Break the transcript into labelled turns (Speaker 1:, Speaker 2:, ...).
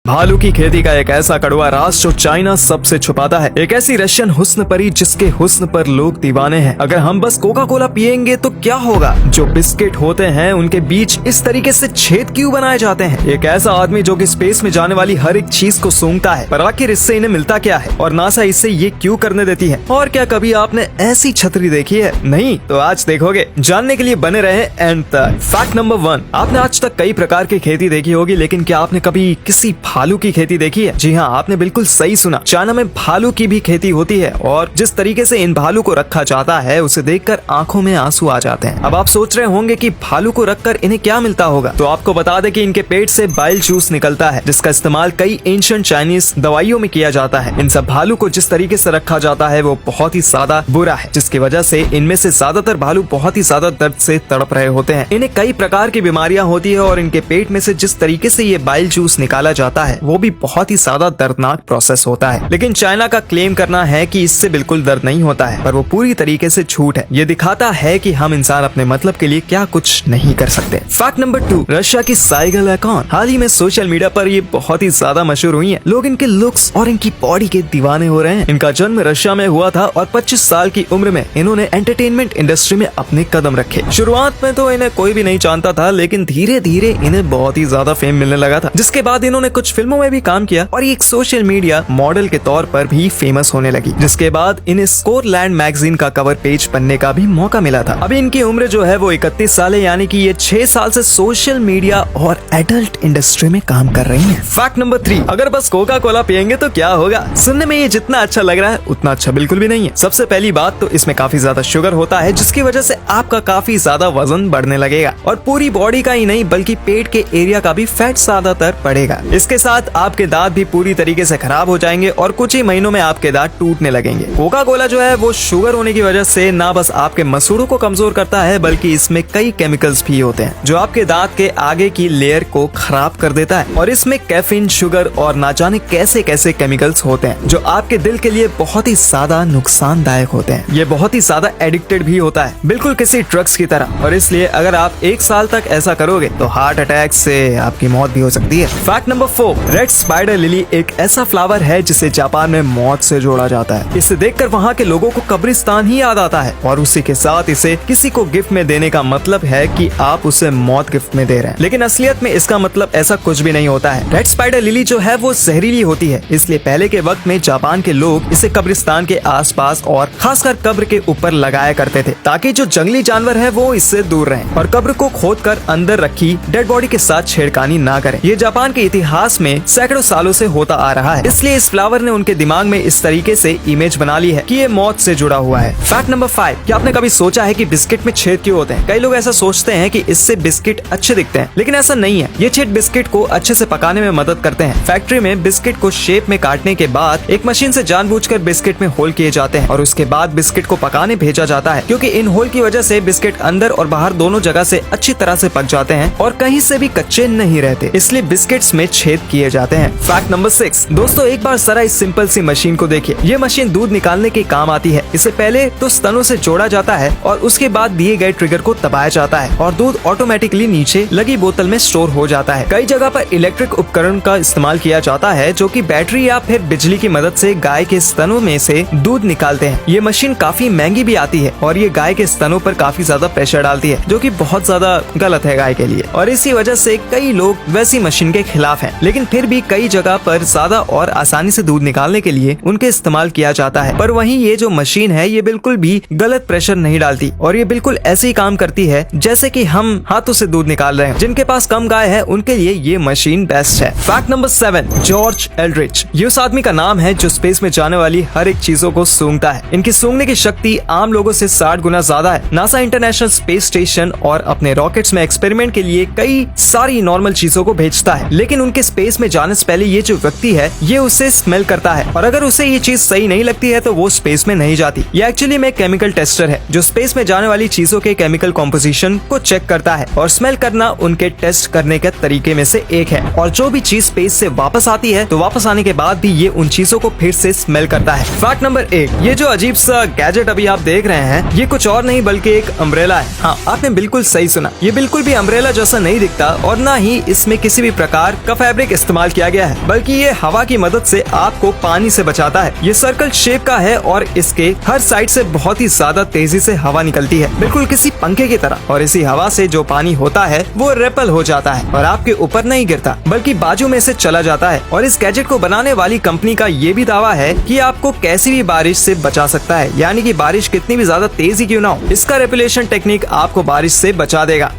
Speaker 1: भालू की खेती का एक ऐसा कड़वा राज जो चाइना सबसे छुपाता है। एक ऐसी रशियन हुस्न परी जिसके हुस्न पर लोग दीवाने हैं। अगर हम बस कोका कोला पियेंगे तो क्या होगा? जो बिस्किट होते हैं उनके बीच इस तरीके से छेद क्यों बनाए जाते हैं? एक ऐसा आदमी जो कि स्पेस में जाने वाली हर एक चीज को सूंघता है, पर आखिर इससे इन्हें मिलता क्या है और नासा इससे ये क्यों करने देती है? और क्या कभी आपने ऐसी छतरी देखी है? नहीं तो आज देखोगे। जानने के लिए बने रहे एंड तक। फैक्ट नंबर 1, आपने आज तक कई प्रकार की खेती देखी होगी, लेकिन क्या आपने कभी किसी भालू की खेती देखी है? जी हाँ, आपने बिल्कुल सही सुना। चाइना में भालू की भी खेती होती है और जिस तरीके से इन भालू को रखा जाता है उसे देखकर आंखों में आंसू आ जाते हैं। अब आप सोच रहे होंगे कि भालू को रखकर इन्हें क्या मिलता होगा, तो आपको बता दें कि इनके पेट से बाइल जूस निकलता है, जिसका इस्तेमाल कई एंशिएंट चाइनीज दवाइयों में किया जाता है। इन सब भालू को जिस तरीके से रखा जाता है वो बहुत ही ज्यादा बुरा है, जिसकी वजह से इनमें से ज्यादातर भालू बहुत ही ज्यादा दर्द से तड़प रहे होते हैं। इन्हें कई प्रकार की बीमारियां होती है और इनके पेट में से जिस तरीके से ये बाइल जूस निकाला जाता है वो भी बहुत ही ज्यादा दर्दनाक प्रोसेस होता है। लेकिन चाइना का क्लेम करना है कि इससे बिल्कुल दर्द नहीं होता है, पर वो पूरी तरीके से झूठ है। ये दिखाता है कि हम इंसान अपने मतलब के लिए क्या कुछ नहीं कर सकते। फैक्ट नंबर 2, रशिया की साइगल आइकॉन हाल ही में सोशल मीडिया पर ये बहुत ही ज्यादा मशहूर हुई है। लोग इनके लुक्स और इनकी बॉडी के दीवाने हो रहे हैं। इनका जन्म रशिया में हुआ था और 25 साल की उम्र में इन्होंने एंटरटेनमेंट इंडस्ट्री में अपने कदम रखे। शुरुआत में तो इन्हें कोई भी नहीं जानता था, लेकिन धीरे धीरे इन्हें बहुत ही ज्यादा फेम मिलने लगा था, जिसके बाद इन्होंने कुछ फिल्मों में भी काम किया और एक सोशल मीडिया मॉडल के तौर पर भी फेमस होने लगी, जिसके बाद इन्हें स्कोरलैंड मैगजीन का कवर पेज बनने का भी मौका मिला था। अभी इनकी उम्र जो है वो 31 साल है, यानी कि ये 6 साल से सोशल मीडिया और एडल्ट इंडस्ट्री में काम कर रही हैं। फैक्ट नंबर 3, अगर बस कोका कोला पियेंगे तो क्या होगा? सुनने में ये जितना अच्छा लग रहा है उतना अच्छा बिल्कुल भी नहीं है। सबसे पहली बात तो इसमें काफी ज्यादा शुगर होता है, जिसकी वजह से आपका काफी ज्यादा वजन बढ़ने लगेगा और पूरी बॉडी का ही नहीं बल्कि पेट के एरिया का भी फैट ज्यादातर बढ़ेगा। इसके साथ आपके दांत भी पूरी तरीके से खराब हो जाएंगे और कुछ ही महीनों में आपके दांत टूटने लगेंगे। कोका कोला जो है वो शुगर होने की वजह से ना बस आपके मसूड़ों को कमजोर करता है, बल्कि इसमें कई केमिकल्स भी होते हैं जो आपके दांत के आगे की लेयर को खराब कर देता है। और इसमें कैफीन, शुगर और ना जाने कैसे कैसे केमिकल्स होते हैं जो आपके दिल के लिए बहुत ही ज्यादा नुकसानदायक होते हैं। ये बहुत ही ज्यादा एडिक्टेड भी होता है, बिल्कुल किसी ड्रग्स की तरह। और इसलिए अगर आप 1 साल तक ऐसा करोगे तो हार्ट अटैक से आपकी मौत भी हो सकती है। Fact number 4, red spider lily एक ऐसा फ्लावर है जिसे जापान में मौत से जोड़ा जाता है। इसे देखकर वहाँ के लोगों को कब्रिस्तान ही याद आता है और उसी के साथ इसे किसी को गिफ्ट में देने का मतलब है कि आप उसे मौत गिफ्ट में दे रहे हैं। लेकिन असलियत में इसका मतलब ऐसा कुछ भी नहीं होता है। रेड स्पाइडर लिली जो है वो जहरीली होती है, इसलिए पहले के वक्त में जापान के लोग इसे कब्रिस्तान के आसपास और खासकर कब्र के ऊपर लगाया करते थे, ताकि जो जंगली जानवर है वो इससे दूर रहें और कब्र को खोदकर अंदर रखी डेड बॉडी के साथ छेड़खानी ना करें। ये जापान के इतिहास में सैकड़ों सालों से होता आ रहा है, इसलिए इस फ्लावर ने उनके दिमाग में इस तरीके से इमेज बना ली है कि ये मौत से जुड़ा हुआ है। फैक्ट नंबर 5, क्या आपने कभी सोचा है कि बिस्किट में छेद क्यों होते हैं? कई लोग ऐसा सोचते हैं कि इससे बिस्किट अच्छे दिखते हैं, लेकिन ऐसा नहीं है। ये छेद बिस्किट को अच्छे से पकाने में मदद करते हैं। फैक्ट्री में बिस्किट को शेप में काटने के बाद एक मशीन से जानबूझकर बिस्किट में होल किए जाते हैं और उसके बाद बिस्किट को पकाने भेजा जाता है, क्योंकि इन होल की वजह से बिस्किट अंदर और बाहर दोनों जगह से अच्छी तरह से पक जाते हैं और कहीं से भी कच्चे नहीं रहते, इसलिए बिस्किट्स में छेद किए जाते हैं। फैक्ट नंबर 6, दोस्तों एक बार जरा इस सिंपल सी मशीन को देखिए। ये मशीन दूध निकालने के काम आती है। इसे पहले तो स्तनों से जोड़ा जाता है और उसके बाद दिए गए ट्रिगर को दबाया जाता है और दूध ऑटोमेटिकली नीचे लगी बोतल में स्टोर हो जाता है। कई जगह पर इलेक्ट्रिक उपकरण का इस्तेमाल किया जाता है जो कि बैटरी या फिर बिजली की मदद से गाय के स्तनों में से दूध निकालते हैं। ये मशीन काफी महंगी भी आती है और ये गाय के स्तनों पर काफी ज्यादा प्रेशर डालती है, जो कि बहुत ज्यादा गलत है गाय के लिए, और इसी वजह से कई लोग वैसी मशीन के खिलाफ हैं। लेकिन फिर भी कई जगह पर ज्यादा और आसानी से दूध निकालने के लिए उनके इस्तेमाल किया जाता है। पर वहीं ये जो मशीन है ये बिल्कुल भी गलत प्रेशर नहीं डालती और ये बिल्कुल ऐसे ही काम करती है जैसे कि हम हाथों से दूध निकाल रहे हैं। जिनके पास कम गाय है उनके लिए ये मशीन बेस्ट है। Fact number 7, George Aldrich. ये उस आदमी का नाम है जो स्पेस में जाने वाली हर एक चीजों को सूंघता है। इनकी सूंघने की शक्ति आम लोगों से 60 गुना ज्यादा है। नासा इंटरनेशनल स्पेस स्टेशन और अपने रॉकेट्स में एक्सपेरिमेंट के लिए कई सारी नॉर्मल चीजों को भेजता है, लेकिन उनके स्पेस में जाने से पहले ये जो व्यक्ति है ये उसे स्मेल करता है और अगर उसे ये चीज सही नहीं लगती है तो वो स्पेस में नहीं जाती। ये एक्चुअली में केमिकल टेस्टर है जो स्पेस में जाने वाली चीजों के केमिकल कॉम्पोजिशन को चेक करता है और स्मेल करना उनके टेस्ट करने के तरीके में से एक है। और जो भी चीज स्पेस से वापस आती है तो वापस आने के बाद भी ये उन चीजों को फिर से स्मेल करता है। फैक्ट नंबर 1, ये जो अजीब सा गैजेट अभी आप देख रहे हैं ये कुछ और नहीं बल्कि एक अम्ब्रेला है। हाँ, आपने बिल्कुल सही सुना, ये बिल्कुल भी अम्ब्रेला जैसा नहीं दिखता और न ही इसमें किसी भी प्रकार का फैब्रिक इस्तेमाल किया गया है, बल्कि ये हवा की मदद से आपको पानी से बचाता है। ये सर्कल शेप का है और इसके हर साइड से बहुत ही ज्यादा तेजी से हवा निकलती है, बिल्कुल किसी पंखे की तरह। और इसी हवा से जो पानी होता है वो रेपल हो जाता है और आपके ऊपर नहीं गिरता, बल्कि बाजू में से चला जाता है। और इस गैजेट को बनाने वाली कंपनी का ये भी दावा है कि आपको कैसी भी बारिश से बचा सकता है, यानी कि बारिश कितनी भी ज्यादा तेजी क्यों ना हो, इसका रेपिलेशन टेक्निक आपको बारिश से बचा देगा।